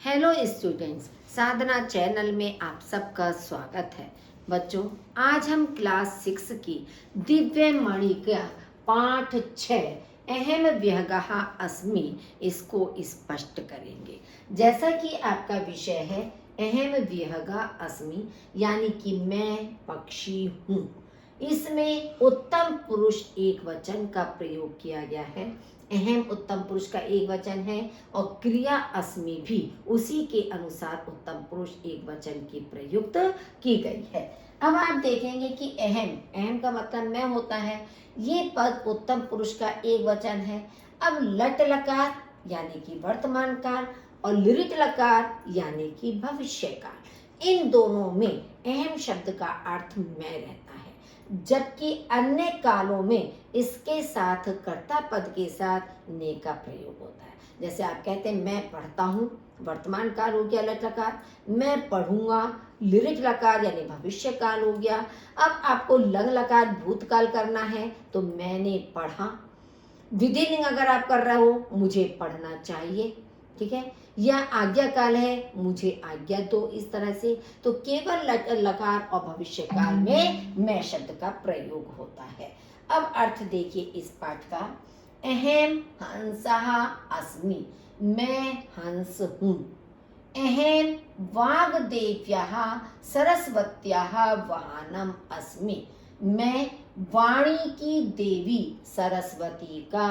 Hello students, साधना channel में आप सबका स्वागत है। बच्चों, आज हम क्लास 6 की दिव्य मणि का पाठ 6 अहम व्यगः अस्मि इसको स्पष्ट करेंगे। जैसा कि आपका विषय है अहम व्यगः अस्मि, यानी कि मैं पक्षी हूँ। इसमें उत्तम पुरुष एक वचन का प्रयोग किया गया है। अहम उत्तम पुरुष का एक वचन है और क्रिया अस्मि भी उसी के अनुसार उत्तम पुरुष एक वचन की प्रयुक्त की गई है। अब आप देखेंगे कि अहम का मतलब मैं होता है। ये पद उत्तम पुरुष का एक वचन है। अब लट लकार यानी कि वर्तमान काल और लिरिट लकार यानी कि भविष्य काल, इन दोनों में अहम शब्द का अर्थ मैं रहता है, जबकि अन्य कालों में इसके साथ कर्ता पद के साथ ने का प्रयोग होता है। जैसे आप कहते हैं मैं पढ़ता हूँ, वर्तमान काल हो गया लट लकार। मैं पढ़ूंगा, लिरिट लकार यानी भविष्य काल हो गया। अब आपको लंग लकार भूतकाल करना है तो मैंने पढ़ा। विधिलिंग अगर आप कर रहे हो, मुझे पढ़ना चाहिए, ठीक है, या आज्ञा काल है, मुझे आज्ञा दो, इस तरह से। तो केवल लकार और भविष्य काल में मैं शब्द का प्रयोग होता है। अब अर्थ देखिए इस पाठ का। अहम हंसः अस्मि, मैं हंस हूँ। अहम वाग्देव्याः सरस्वत्याः वाहनम अस्मि, मैं वाणी की देवी सरस्वती का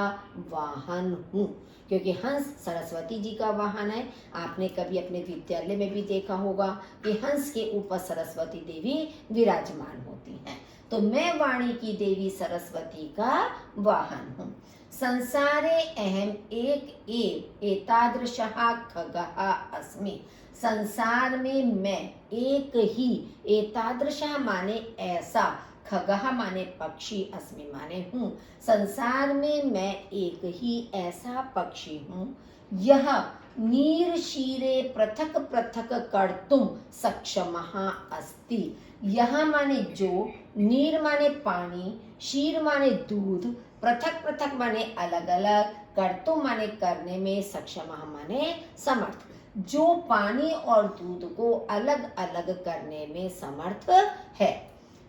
वाहन हूँ। क्योंकि हंस सरस्वती जी का वाहन है। आपने कभी अपने विद्यालय में भी देखा होगा कि हंस के ऊपर सरस्वती देवी विराजमान होती हैं। तो मैं वाणी की देवी सरस्वती का वाहन हूँ। संसारे अहम एक एव एतादृशः खगः अस्मि, संसार में मैं एक ही, एतादृशः माने ऐसा, खगः माने पक्षी, अस्मि माने हूँ। संसार में मैं एक ही ऐसा पक्षी हूँ। यह नीर शीरे पृथक पृथक कर्तुम सक्षमः अस्ति। यह माने जो, नीर माने पानी, शीर माने दूध, पृथक पृथक माने अलग अलग, कर्तुम माने करने में, सक्षमः माने समर्थ, जो पानी और दूध को अलग अलग करने में समर्थ है।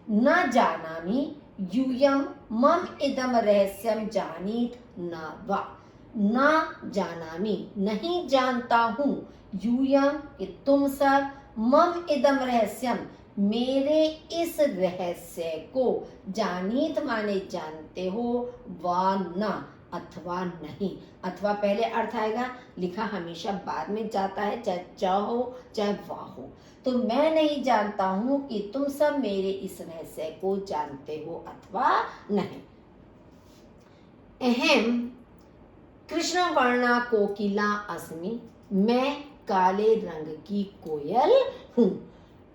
न जानामि यूयं मम इदम रहस्यम जानीत न वा। न जानामि नहीं जानता हूँ, यूयं कि तुम सब, मम इदम रहस्यम मेरे इस रहस्य को, जानीत माने जानते हो, वा न अथवा नहीं। अथवा पहले अर्थ आएगा, लिखा हमेशा बाद में जाता है, चाहे च हो चाहे वाह हो। तो मैं नहीं जानता हूं कि तुम सब मेरे इस रहस्य को जानते हो अथवा नहीं। अहम कृष्ण वर्णा कोकिला अस्मि, मैं काले रंग की कोयल हूँ।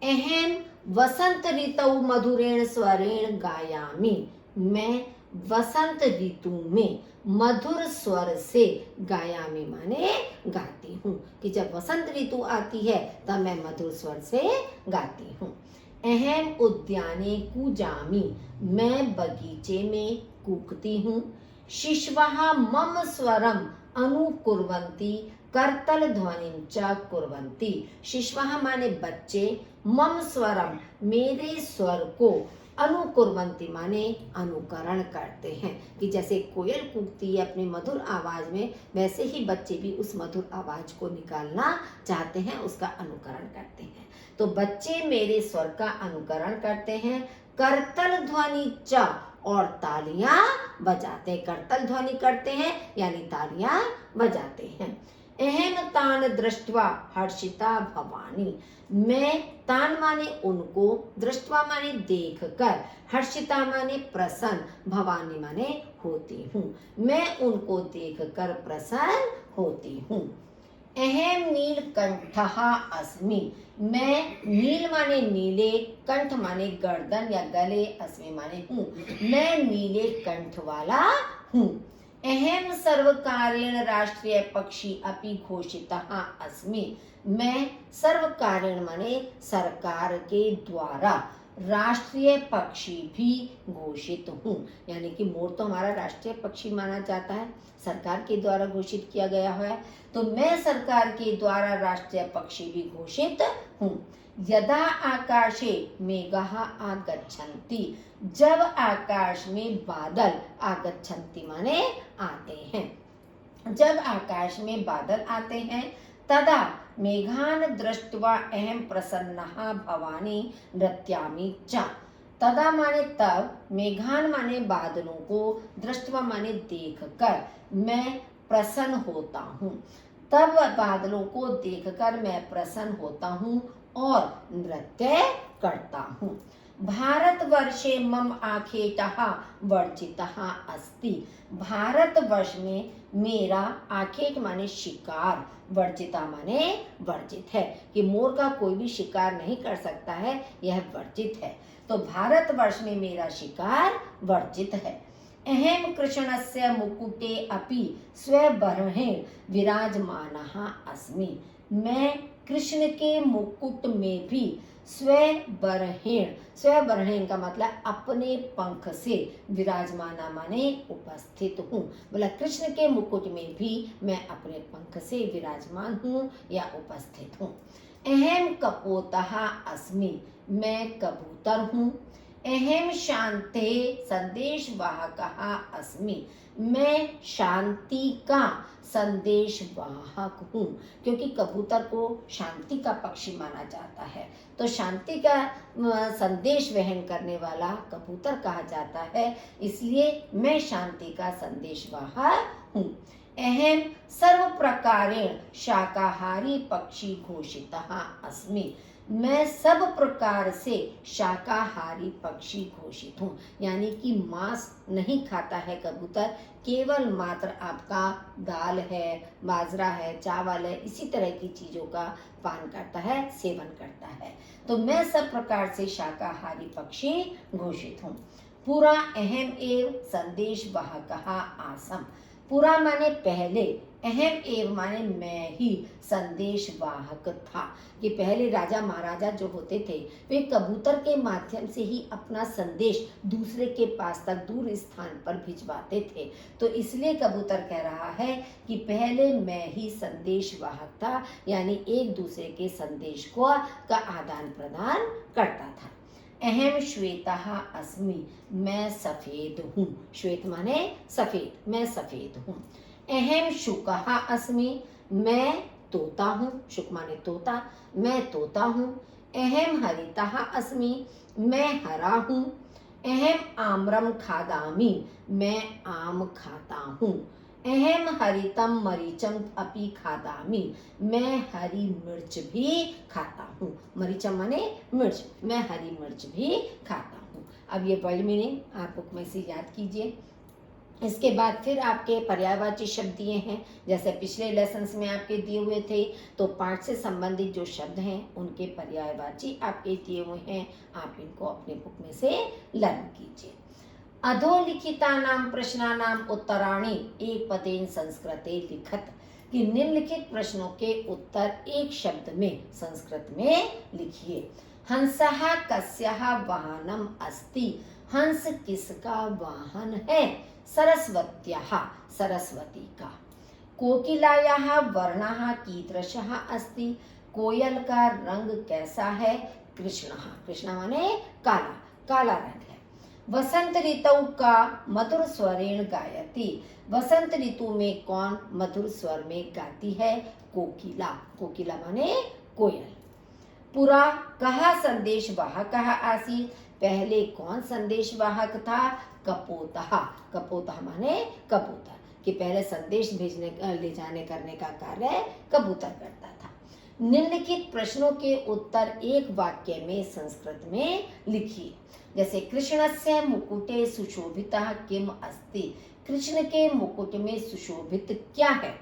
अहम वसंत ऋतु मधुरेण स्वरेण गायामि, मैं वसंत ऋतु में मधुर स्वर से, गायामि माने गाती हूँ, कि जब वसंत ऋतु आती है तब मैं मधुर स्वर से गाती हूँ। अहम उद्याने कूजामि, मैं बगीचे में कूकती हूँ। शिशवः मम स्वरम अनुकुर्वन्ति करतल ध्वनिं च कुर्वन्ति। शिशवः माने बच्चे, मम स्वरम मेरे स्वर को, अनुकुर्वन्ति माने अनुकरण करते हैं, कि जैसे कोयल कूकती है अपनी मधुर आवाज में, वैसे ही बच्चे भी उस मधुर आवाज को निकालना चाहते हैं, उसका अनुकरण करते हैं। तो बच्चे मेरे स्वर का अनुकरण करते हैं। करतल ध्वनि च, और तालियां बजाते, करतल ध्वनि करते हैं यानी तालियां बजाते हैं। अहम तान दृष्ट्वा हर्षिता भवानी, मैं तान माने उनको, दृष्ट्वा माने देख कर, हर्षिता माने प्रसन्न, भवानी माने होती हूँ, मैं उनको देख कर प्रसन्न होती हूँ। अहम नीलकंठः अस्मि, मैं, नील माने नीले, कंठ माने गर्दन या गले, अस्मि माने हूँ, मैं नीले कंठ वाला हूँ। अहम सर्वकारेण राष्ट्रीय पक्षी अपि घोषितः अस्मि, मैं सर्वकारेण माने सरकार के द्वारा, राष्ट्रीय पक्षी भी घोषित हूँ। यानी कि मोर तो हमारा राष्ट्रीय पक्षी माना जाता है, सरकार के द्वारा घोषित किया गया है, तो मैं सरकार के द्वारा राष्ट्रीय पक्षी भी घोषित हूँ। यदा आकाशे मेघाः आगच्छन्ति, जब आकाश में बादल, आगच्छन्ति माने आते हैं, जब आकाश में बादल आते हैं, तदा मेघान दृष्ट्वा अहम प्रसन्नः भवानी नृत्यामि च। तदा माने तब, मेघान माने बादलों को, दृष्ट्वा माने देखकर, मैं प्रसन्न होता हूँ। तब बादलों को देखकर मैं प्रसन्न होता हूँ और नृत्य करता हूँ। भारतवर्षे मम आखेटः वर्जितः अस्ति। भारतवर्ष में मेरा आखेट माने शिकार, वर्जिता माने वर्जित है, कि मोर का कोई भी शिकार नहीं कर सकता है, यह वर्जित है। तो भारतवर्ष में मेरा शिकार वर्जित है। अहम कृष्णस्य मुकुटे अपि स्वबर्हेण विराजमानः अस्मि। मैं कृष्ण के मुकुट में भी स्वबर्हेण, स्वबर्हेण का मतलब अपने पंख से, विराजमाना माने उपस्थित हूँ। बोला कृष्ण के मुकुट में भी मैं अपने पंख से विराजमान हूँ या उपस्थित हूँ। अहम कपोतः अस्मि, मैं कबूतर हूँ। अहम शांते संदेशवाहकः अस्मि, मैं शांति का संदेश वाहक हूँ, क्योंकि कबूतर को शांति का पक्षी माना जाता है, तो शांति का संदेश वहन करने वाला कबूतर कहा जाता है, इसलिए मैं शांति का संदेश वाहक हूँ। अहम सर्व प्रकारेण शाकाहारी पक्षी घोषितः अस्मि, मैं सब प्रकार से शाकाहारी पक्षी घोषित हूँ। यानी कि मांस नहीं खाता है कबूतर, केवल मात्र आपका दाल है, बाजरा है, चावल है, इसी तरह की चीजों का पान करता है, सेवन करता है। तो मैं सब प्रकार से शाकाहारी पक्षी घोषित हूँ। पुरा अहम एव संदेश वाहकः आसम। पुरा माने पहले, अहम एव माने मैं ही संदेश वाहक था, कि पहले राजा महाराजा जो होते थे वे कबूतर के माध्यम से ही अपना संदेश दूसरे के पास तक, दूर स्थान पर भिजवाते थे। तो इसलिए कबूतर कह रहा है कि पहले मैं ही संदेश वाहक था, यानी एक दूसरे के संदेश को का आदान प्रदान करता था। अहम श्वेतः अस्मि, मैं सफेद हूँ। श्वेत माने सफेद, मैं सफेद हूँ। अहम शुकः अस्मि, मैं तोता हूँ। शुक माने तोता, मैं तोता हूँ। अहम हरितः अस्मि, मैं हरा हूँ। अहम आम्रम खादामि, मैं आम खाता हूँ। अहम हरितम मरीचम अपि खादामि, मैं हरी मिर्च भी खाता हूँ। मरीचम माने मिर्च, मैं हरी मिर्च भी खाता हूँ। अब ये वर्ड मीनिंग आप बुक में से याद कीजिए। इसके बाद फिर आपके पर्यायवाची शब्द दिए हैं, जैसे पिछले लेसन्स में आपके दिए हुए थे, तो पाठ से संबंधित जो शब्द हैं उनके पर्यायवाची आपके दिए हुए हैं, आप इनको अपने बुक में से लर्न कीजिए। अधोलिखितानां प्रश्नानां उत्तराणि एकपदेन संस्कृते लिखत, कि निम्नलिखित प्रश्नों के उत्तर एक शब्द में संस्कृत में लिखिए। हंसः कस्यः वाहनम अस्ति, हंस किसका वाहन है? सरस्वत्याः, सरस्वती का। कोकिलायाः वर्णः कीदृशः अस्ति, कोयल का रंग कैसा है? कृष्णः, कृष्ण माने काला, काला रंग है। वसंत ऋतु का मधुर स्वरेण गायति, वसंत ऋतु में कौन मधुर स्वर में गाती है? कोकिला, कोकिला माने कोयल। पुरा कहा संदेश वाहकः आसीत्, पहले कौन संदेश वाहक था? कपोतः, कपोतः माने कबूतर, कि पहले संदेश भेजने ले जाने करने का कार्य कबूतर करता था। निम्नलिखित प्रश्नों के उत्तर एक वाक्य में संस्कृत में लिखिए। जैसे कृष्णस्य मुकुटे सुशोभितः किम अस्ति, कृष्ण के मुकुट में सुशोभित क्या है?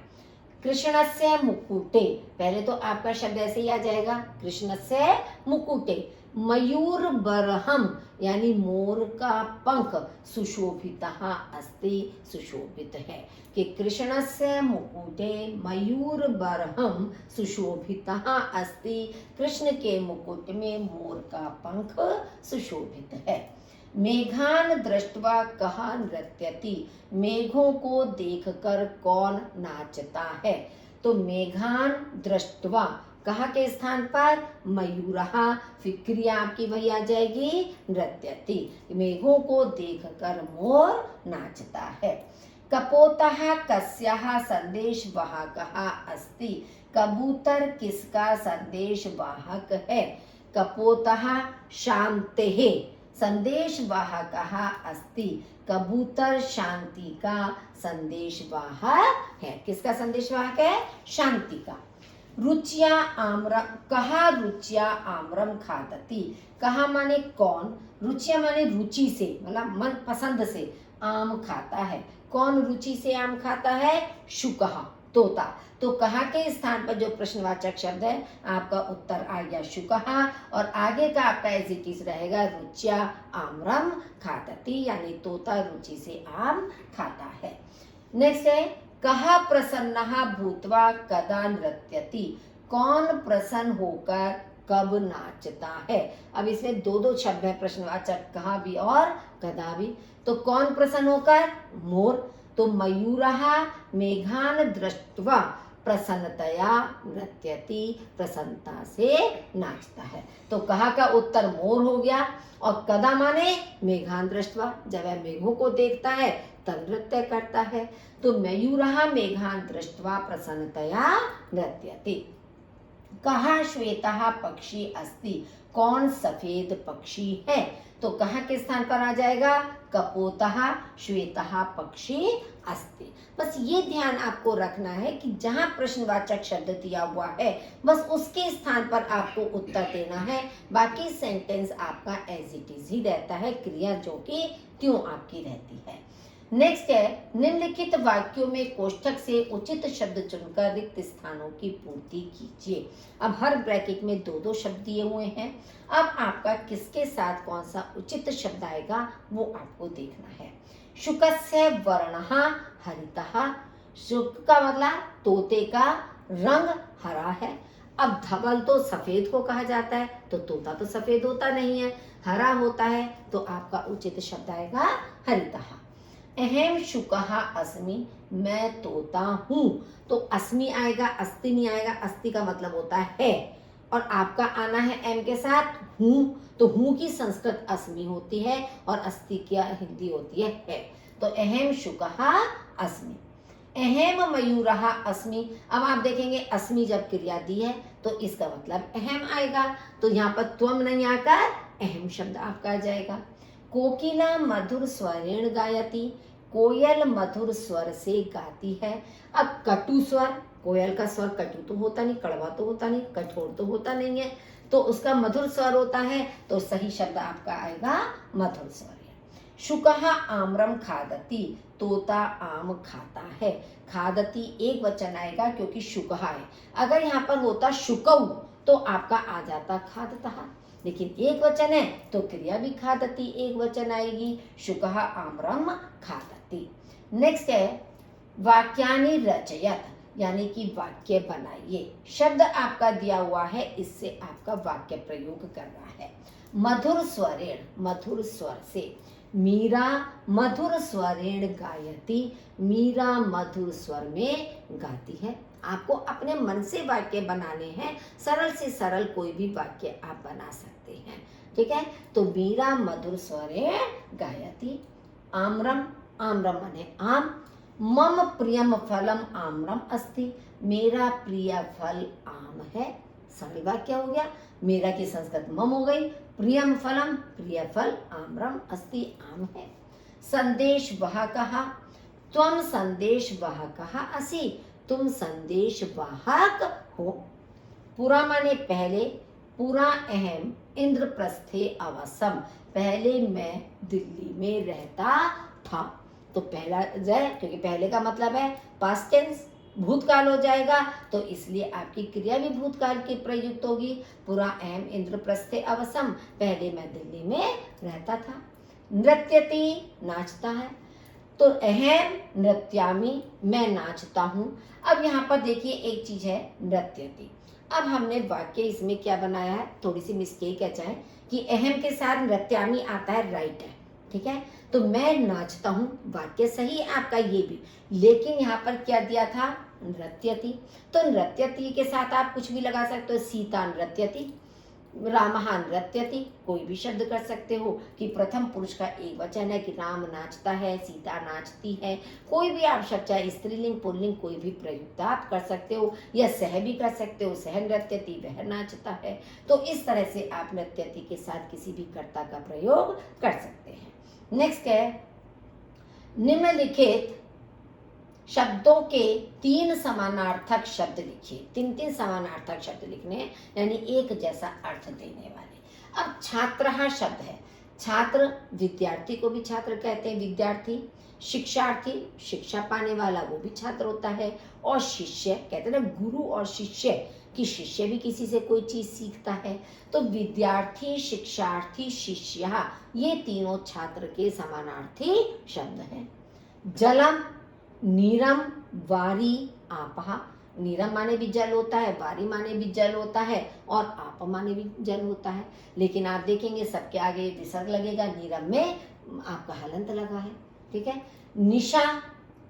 कृष्णस्य मुकुटे, पहले तो आपका शब्द ऐसे ही आ जाएगा, कृष्णस्य मुकुटे। मयूर बरहम यानी मोर का पंख, सुशोभितः अस्ति, सुशोभित है, कि कृष्णस्य मुकुटे मयूर बरहम सुशोभितः अस्ति, कृष्ण के मुकुट में मोर का पंख सुशोभित है। मेघान दृष्ट्वा कह नृत्यति, मेघों को देखकर कौन नाचता है। तो मेघान दृष्ट्वा, कहा के स्थान पर मयूरहा, फिर क्रिया आपकी वही आ जाएगी नृत्यति, मेघों को देखकर मोर नाचता है। कपोतः कस्याः संदेश वाहकः अस्ति, कबूतर किसका संदेश वाहक है। कपोतः शांतेः संदेश वाहकः अस्ति, कबूतर शांति का संदेश वाहक है। किसका संदेश वाहक है, शांति का। रुचिया आम्रम, कहा रुचिया आम्रम खादती, कहा माने कौन, रुचिया माने रुचि से, मतलब मन पसंद से आम खाता है। कौन रुचि से आम खाता है, शुकः तोता। तो कहा के स्थान पर जो प्रश्नवाचक शब्द है आपका उत्तर आ गया शुकः, और आगे का आपका एज इट इज रहेगा रुचिया आम्रम खादती, यानी तोता रुचि से आम खाता है। नेक्स्ट है कहा प्रसन्नः भूत्वा कदा नृत्यति, कौन प्रसन्न होकर कब नाचता है। अब इसमें दो दो शब्द है प्रश्नवाचक, कहा भी और कदा भी। तो कौन प्रसन्न होकर, मोर। तो मयूरः मेघान दृष्ट्वा प्रसन्नतया नृत्यति, प्रसन्नता से नाचता है। तो कहा का उत्तर मोर हो गया, और कदा माने मेघान दृष्ट्वा, जब वह मेघों को देखता है तब नृत्य करता है। तो मयूरः मेघान दृष्ट्वा प्रसन्नतया नृत्यति। कहा श्वेतः पक्षी अस्ति, कौन सफेद पक्षी है। तो कहा के स्थान पर आ जाएगा कपोतः श्वेतः पक्षी अस्ति। बस ये ध्यान आपको रखना है कि जहां प्रश्नवाचक शब्द दिया हुआ है बस उसके स्थान पर आपको उत्तर देना है, बाकी सेंटेंस आपका एज इट इज ही रहता है, क्रिया जो कि त्यों आपकी रहती है। नेक्स्ट है निम्नलिखित वाक्यों में कोष्ठक से उचित शब्द चुनकर रिक्त स्थानों की पूर्ति कीजिए। अब हर ब्रैकेट में दो दो शब्द दिए हुए हैं, अब आपका किसके साथ कौन सा उचित शब्द आएगा वो आपको देखना है। शुकस्य वर्णः हरितः, शुक का मतलब तोते का रंग हरा है। अब धवल तो सफेद को कहा जाता है, तो तोता तो सफेद होता नहीं है, हरा होता है, तो आपका उचित शब्द आएगा हरितः। अहम शुकः अस्मि, मैं तोता हूँ, तो अस्मि आएगा, अस्ति नहीं आएगा, अस्ति का मतलब होता है, और आपका आना है एम के साथ हूँ, तो हूँ की संस्कृत अस्मि होती है और अस्ति की हिंदी होती है। तो अहम शुकः अस्मि। अहम मयूरः अस्मि, अब आप देखेंगे अस्मि जब क्रिया दी है तो इसका मतलब अहम आएगा, तो यहाँ पर त्वम नहीं आकर अहम शब्द आपका आ जाएगा। कोकिला मधुर स्वरेण गायति, कोयल मधुर स्वर से गाती है। अब कटु स्वर, कोयल का स्वर कटु तो होता नहीं, कड़वा तो होता नहीं, कठोर तो होता नहीं है, तो उसका मधुर स्वर होता है, तो सही शब्द आपका आएगा मधुर स्वर। शुकः आम्रम खादति, तोता आम खाता है। खादति एक वचन आएगा क्योंकि शुकः है, अगर यहाँ पर होता शुकौ तो आपका आ जाता खादतः, लेकिन एक वचन है तो क्रिया भी खादति एक वचन आएगी, शुकः आम्रम खादति। नेक्स्ट है वाक्यानि रचयत, यानी कि वाक्य बनाइए। शब्द आपका दिया हुआ है, इससे आपका वाक्य प्रयोग करना है। मधुर स्वरेण, मधुर स्वर से। मीरा मधुर स्वरेण गायति, मीरा मधुर स्वर में गाती है। आपको अपने मन से वाक्य बनाने हैं, सरल से सरल कोई भी वाक्य आप बना सकते हैं, ठीक है। तो मीरा मधुर स्वरेण गायति। आम्रम, आम्रम माने आम। मम प्रियम फलम आम्रम अस्ति, मेरा प्रिय फल आम है। सरल वाक्य हो गया, मेरा की संस्कृत मम हो गई, प्रियम फलम प्रिय फल आम्रम अस्ति आम है। संदेश वाहकः, त्वम संदेश वाहकः असि, तुम संदेश वाहक हो। पुरा माने पहले, पुरा अहम इंद्रप्रस्थे अवसम, पहले मैं दिल्ली में रहता था। तो पहला जय, क्योंकि पहले का मतलब है पास्ट टेंस, भूतकाल हो जाएगा तो इसलिए आपकी क्रिया भी भूतकाल की प्रयुक्त होगी। पुरा अहम इंद्रप्रस्थे अवसम, पहले मैं दिल्ली में रहता था। नृत्यति, नाचता है, तो अहम नृत्यामि, मैं नाचता हूँ। अब यहाँ पर देखिए एक चीज है नृत्यति। अब हमने वाक्य इसमें क्या बनाया है, थोड़ी सी मिस्टेक है चाहे कि अहम के साथ नृत्यामि आता है, राइट है, ठीक है। तो मैं नाचता हूँ, वाक्य सही है आपका ये भी, लेकिन यहाँ पर क्या दिया था, नृत्यति। तो नृत्यति के साथ आप कुछ भी लगा सकते हो, सीता नृत्यति, रामः नृत्यति, कोई भी शब्द कर सकते हो कि प्रथम पुरुष का एक वचन है कि राम नाचता है, सीता नाचती है, कोई भी आप शब्द चाहे स्त्रीलिंग पुल्लिंग कोई भी प्रयुक्त आप कर सकते हो, या सह भी कर सकते हो, सह नृत्यति, वह नाचता है। तो इस तरह से आप नृत्यति के साथ किसी भी कर्ता का प्रयोग कर सकते हैं। नेक्स्ट है, निम्नलिखित शब्दों के 3 समानार्थक शब्द लिखिए। 3 समानार्थक शब्द लिखने हैं, यानी एक जैसा अर्थ देने वाले। अब छात्रः शब्द है, छात्र विद्यार्थी को भी छात्र कहते हैं, विद्यार्थी। शिक्षार्थी, शिक्षा पाने वाला, वो भी छात्र होता है। और शिष्य कहते हैं ना, गुरु और शिष्य, कि शिष्य भी किसी से कोई चीज सीखता है। तो विद्यार्थी, शिक्षार्थी, शिष्य, ये तीनों छात्र के समानार्थी शब्द हैं। जलम, नीरम, वारी, आपः। नीरम माने भी जल होता है, वारी माने भी जल होता है, और आप माने भी जल होता है। लेकिन आप देखेंगे सबके आगे विसर्ग लगेगा, नीरम में आपका हलंत लगा है, ठीक है। निशा,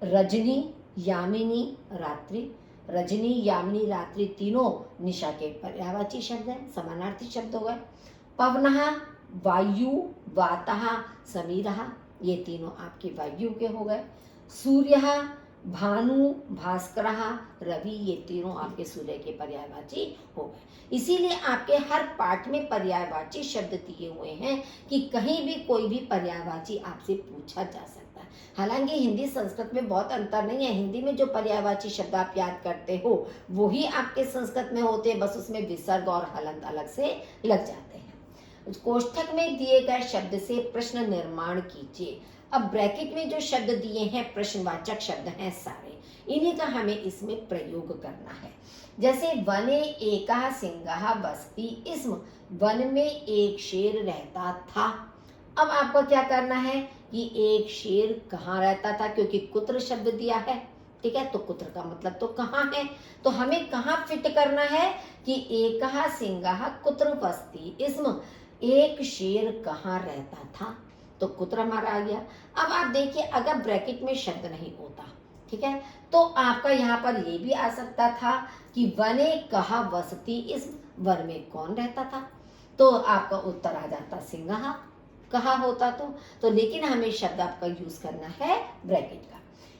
रजनी, यामिनी, रात्रि। रजनी, यामिनी, रात्रि तीनों निशा के पर्यायवाची शब्द हैं, समानार्थी शब्द हो गए। पवनः, वायु, वातः, समीरः, ये तीनों आपके वायु के हो गए। सूर्यः, भानु, भास्करः, रवि, ये तीनों आपके सूर्य के पर्यायवाची हो गए। इसीलिए आपके हर पाठ में पर्यायवाची शब्द दिए हुए हैं कि कहीं भी कोई भी पर्यायवाची आपसे पूछा जा सकता है। हालांकि हिंदी संस्कृत में बहुत अंतर नहीं है, हिंदी में जो पर्यायवाची शब्द आप याद करते हो वही आपके संस्कृत में होते हैं, बस उसमें विसर्ग और हलंत अलग से लग जाते हैं। कोष्ठक में दिए गए शब्द से प्रश्न निर्माण कीजिए। अब ब्रैकेट में जो शब्द दिए हैं प्रश्नवाचक शब्द हैं सारे, इन्हीं का हमें इसमें प्रयोग करना है। जैसे वने एका सिंहः वसति स्म, वन में एक शेर रहता था। अब आपको क्या करना है कि एक शेर कहाँ रहता था, क्योंकि कुत्र शब्द दिया है, ठीक है, तो कुत्र का मतलब तो कहाँ है, तो हमें कहाँ फिट करना है कि एकः सिंहः कुत्र वसति स्म, एक शेर कहाँ रहता था, तो कुत्र हमारा आ गया। अब आप देखिए अगर ब्रैकेट में शब्द नहीं होता, ठीक है, तो आपका यहाँ पर ये भी आ सकता था कि वने कहा वसति, इस वन में कौन रहता था, तो आपका उत्तर आ जाता सिंह कहा होता तो लेकिन हमें शब्द आपका यूज करना है ब्रैकेट का।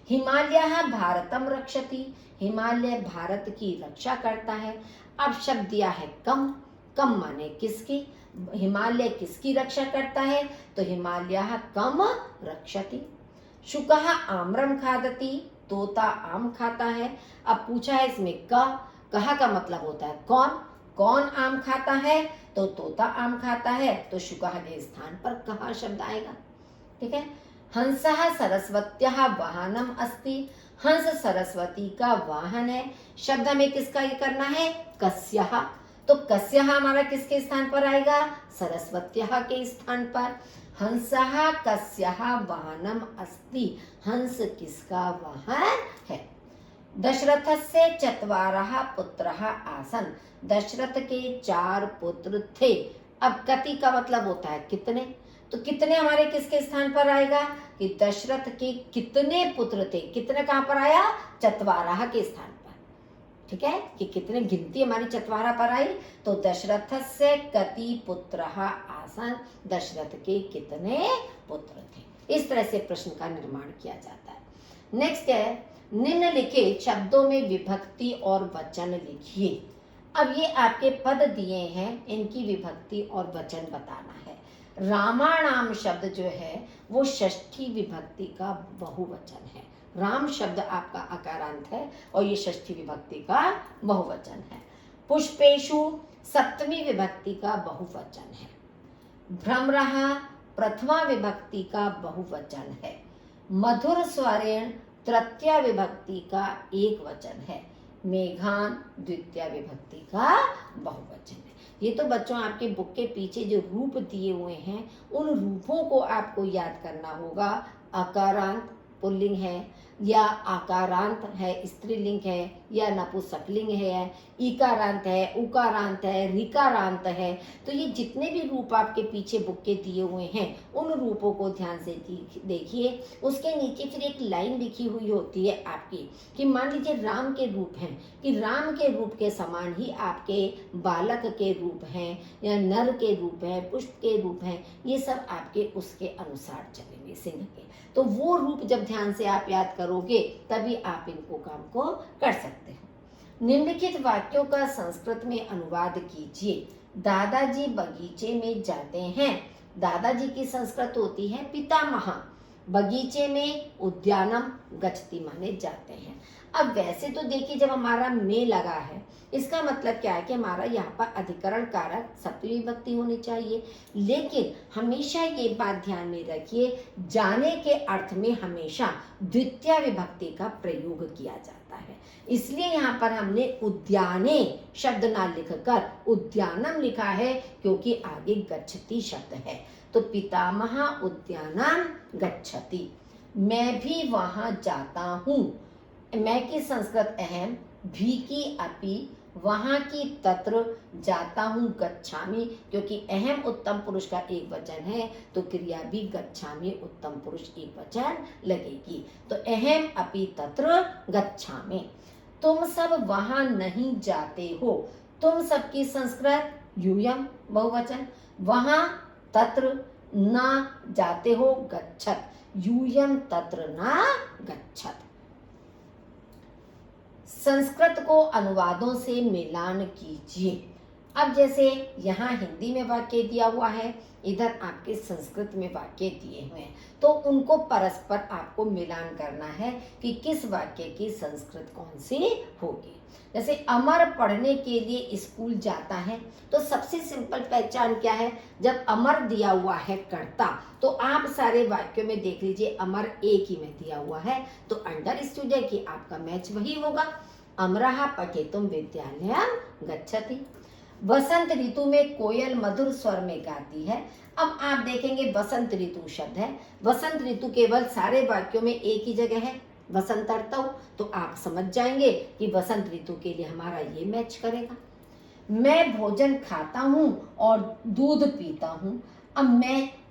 हिमालय भारतम रक्षति, हिमालय भारत की रक्षा करता है। अब शब्द दिया है कम, कम माने किसकी, हिमालय किसकी रक्षा करता है, तो हिमालय कम रक्षति। शुकः आम्रम खादति, तोता आम खाता है। अब पूछा है इसमें कहा का मतलब होता है कौन, कौन आम खाता है, तो तोता आम खाता है, तो शुकः के स्थान पर कहा शब्द आएगा, ठीक है। हंसः सरस्वत्याः वाहनम अस्ति, हंस सरस्वती का वाहन है। शब्द हमें किसका ये करना है, कस्यः, तो कस्यः हमारा किसके स्थान पर आएगा, सरस्वत्याः के स्थान पर। हंसः कस्यः वाहनम अस्ति, हंस किसका वाहन है। दशरथस्य चत्वारः पुत्रः आसन्, दशरथ के 4 पुत्र थे। अब कति का मतलब होता है कितने, तो कितने हमारे किसके स्थान पर आएगा कि दशरथ के कितने पुत्र थे, कितने कहां पर आया, चत्वारः के स्थान पर, ठीक है, कि कितने गिनती हमारी चत्वारः पर आई, तो दशरथस्य कति पुत्रः आसन्, दशरथ के कितने पुत्र थे। इस तरह से प्रश्न का निर्माण किया जाता है। नेक्स्ट है, निम्नलिखित शब्दों में विभक्ति और वचन लिखिए। अब ये आपके पद दिए हैं, इनकी विभक्ति और वचन बताना है। रामाणाम शब्द जो है वो षष्ठी विभक्ति का बहुवचन है। राम शब्द आपका अकारांत है और ये षष्ठी विभक्ति का बहुवचन है। पुष्पेशु सप्तमी विभक्ति का बहुवचन है। भ्रमरः प्रथमा विभक्ति का बहुवचन है। मधुर स्वरेण तृतीया विभक्ति का एक वचन है, मेघान द्वितीया विभक्ति का बहुवचन है। ये तो बच्चों आपके बुक के पीछे जो रूप दिए हुए हैं उन रूपों को आपको याद करना होगा। अकारांत पुल्लिंग है या आकारांत है स्त्रीलिंग है या नपुंसकलिंग है, इकारांत है, उकारांत है, ऋकारांत है। तो ये जितने भी रूप आपके पीछे बुक के दिए हुए हैं उन रूपों को ध्यान से देखिए। उसके नीचे फिर एक लाइन लिखी हुई होती है आपकी कि मान लीजिए राम के रूप हैं, कि राम के रूप के समान ही आपके बालक के रूप हैं या नर के रूप हैं, पुष्प के रूप हैं, ये सब आपके उसके अनुसार चलेंगे सिंह के। तो वो रूप जब ध्यान से आप याद करोगे तभी आप इनको काम को कर सकते हो। निम्नलिखित वाक्यों का संस्कृत में अनुवाद कीजिए। दादाजी बगीचे में जाते हैं। दादाजी की संस्कृत होती है पितामह। बगीचे में उद्यानम गच्छति माने जाते हैं। अब वैसे तो देखिए जब हमारा में लगा है इसका मतलब क्या है कि हमारा यहाँ पर अधिकरण कारक सप्तमी विभक्ति होनी चाहिए, लेकिन हमेशा ये बात ध्यान में रखिए जाने के अर्थ में हमेशा द्वितीय विभक्ति का प्रयोग किया जाता है। इसलिए यहाँ पर हमने उद्याने शब्द ना लिखकर उद्यानम लिखा है क्योंकि आगे गच्छति शब्द है। तो पितामह उद्यानम गच्छति, मैं भी वहां जाता हूँ। मैं की संस्कृत अहम, भी की अपि, वहां की तत्र, जाता हूँ गच्छामि, क्योंकि अहम उत्तम पुरुष का एक वचन है तो क्रिया भी गच्छामि उत्तम पुरुष एक वचन लगेगी। तो अहम अपि तत्र गच्छामि। तुम सब वहां नहीं जाते हो। तुम सब की संस्कृत यूयम बहुवचन, वहां तत्र न जाते हो गच्छत, यूयम तत्र न गच्छत। संस्कृत को अनुवादों से मिलान कीजिए। अब जैसे यहाँ हिंदी में वाक्य दिया हुआ है, इधर आपके संस्कृत में वाक्य दिए हुए हैं, तो उनको परस्पर आपको मिलान करना है कि किस वाक्य की संस्कृत कौन सी होगी। जैसे अमर पढ़ने के लिए स्कूल जाता है, तो सबसे सिंपल पहचान क्या है, जब अमर दिया हुआ है कर्ता तो आप सारे वाक्यों में देख लीजिए अमर एक ही में दिया हुआ है, तो अंडरस्टूड है कि आपका मैच वही होगा। अमरः पठितुम विद्यालयं गच्छति। वसंत ऋतु में कोयल मधुर स्वर में गाती है। अब आप देखेंगे वसंत ऋतु शब्द है, वसंत ऋतु केवल सारे वाक्यों में एक ही जगह है वसंत ऋतु, तो आप समझ जाएंगे कि वसंत ऋतु के लिए हमारा ये मैच करेगा। मैं भोजन खाता हूँ और दूध पीता हूँ। अब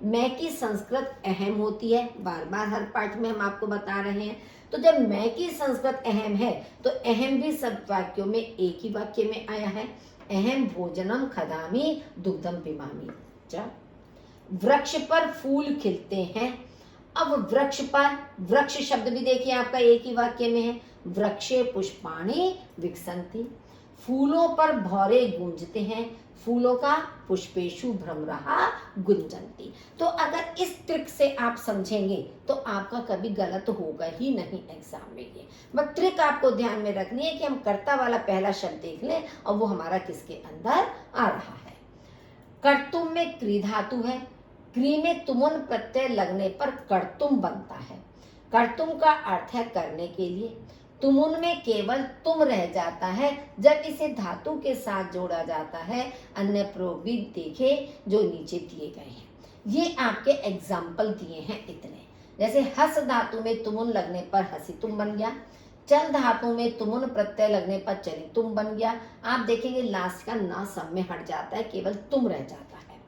मैं की संस्कृत अहम होती है, बार बार हर पाठ में हम आपको बता रहे हैं। तो जब मैं की संस्कृत अहम है तो अहम भी सब वाक्यों में एक ही वाक्य में आया है। अहम भोजनम खदामी दुग्धम पिबामी। वृक्ष पर फूल खिलते हैं। अब वृक्ष पर, वृक्ष शब्द भी देखिए आपका एक ही वाक्य में है, वृक्षे पुष्पाणि विकसन्ति। फूलों पर भौरे गूंजते हैं, फूलों का पुष्पेशु भ्रमरः गुंजन्ति। तो अगर इस ट्रिक से आप समझेंगे तो आपका कभी गलत होगा ही नहीं एग्जाम में। ये बट ट्रिक आपको ध्यान में रखनी है कि हम कर्ता वाला पहला शब्द देख लें और वो हमारा किसके अंदर आ रहा है। कर्तुम में क्री धातु है, क्री में तुमुन प्रत्यय लगने पर कर्तुम बनता है। कर्तुम का अर्थ है करने के लिए, तुमुन में केवल तुम रह जाता है जब इसे धातु के साथ जोड़ा जाता है। अन्य प्रयोग भी देखे जो नीचे दिए गए हैं, ये आपके एग्जाम्पल दिए हैं इतने। जैसे हस धातु में तुमुन लगने पर हसी तुम बन गया, चल धातु में तुमुन प्रत्यय लगने पर चली तुम बन गया। आप देखेंगे लास्ट का ना सब में हट जाता है, केवल तुम रह जाता है।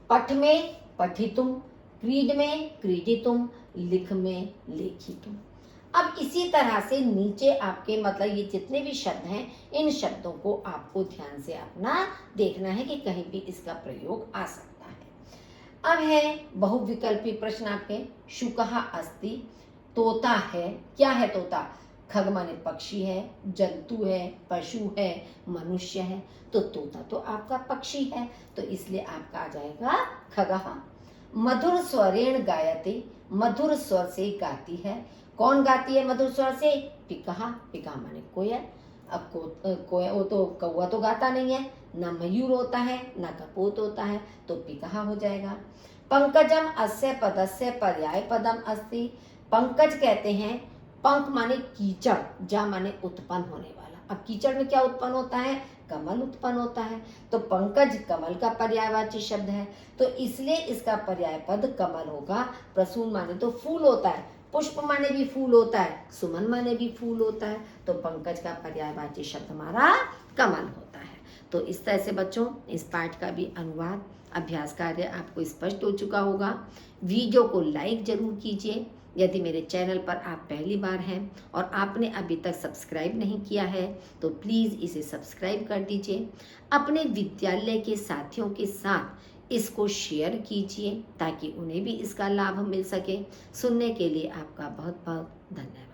पठ में पठितुम, क्रीड में क्रीडितुम, लिख में लेखितुम। अब इसी तरह से नीचे आपके मतलब ये जितने भी शब्द हैं इन शब्दों को आपको ध्यान से अपना देखना है कि कहीं भी इसका प्रयोग आ सकता है। अब है बहुविकल्पी प्रश्न आपके। शुकः अस्ति, तोता है। क्या है तोता? खग माने पक्षी है, जंतु है, पशु है, मनुष्य है। तो तोता तो आपका पक्षी है, तो इसलिए आपका आ जाएगा खगः। मधुर स्वरेण गायते, मधुर स्वर से गाती है। कौन गाती है मधुर स्वर से? पिकः, पिकः माने कोयल। अब वो तो कौवा तो गाता नहीं है, ना मयूर होता है ना कपोत होता है, तो पिकः हो जाएगा। पंकजम अस्य पदस्य पर्याय पदम अस्ति। पंकज कहते हैं पंख माने कीचड़, जा माने उत्पन्न होने वाला। अब कीचड़ में क्या उत्पन्न होता है? कमल उत्पन्न होता है। तो पंकज कमल का पर्यायवाची शब्द है, तो इसलिए इसका पर्याय पद कमल होगा। प्रसून माने तो फूल होता है, पुष्प माने भी फूल होता है, सुमन माने भी फूल होता है, तो पंकज का पर्यायवाची शब्द हमारा कमल होता है। तो इस तरह से बच्चों इस पाठ का भी अनुवाद अभ्यास कार्य आपको स्पष्ट हो चुका होगा। वीडियो को लाइक जरूर कीजिए। यदि मेरे चैनल पर आप पहली बार हैं और आपने अभी तक सब्सक्राइब नहीं किया है तो प्लीज़ इसे सब्सक्राइब कर दीजिए। अपने विद्यालय के साथियों के साथ इसको शेयर कीजिए ताकि उन्हें भी इसका लाभ मिल सके। सुनने के लिए आपका बहुत बहुत धन्यवाद।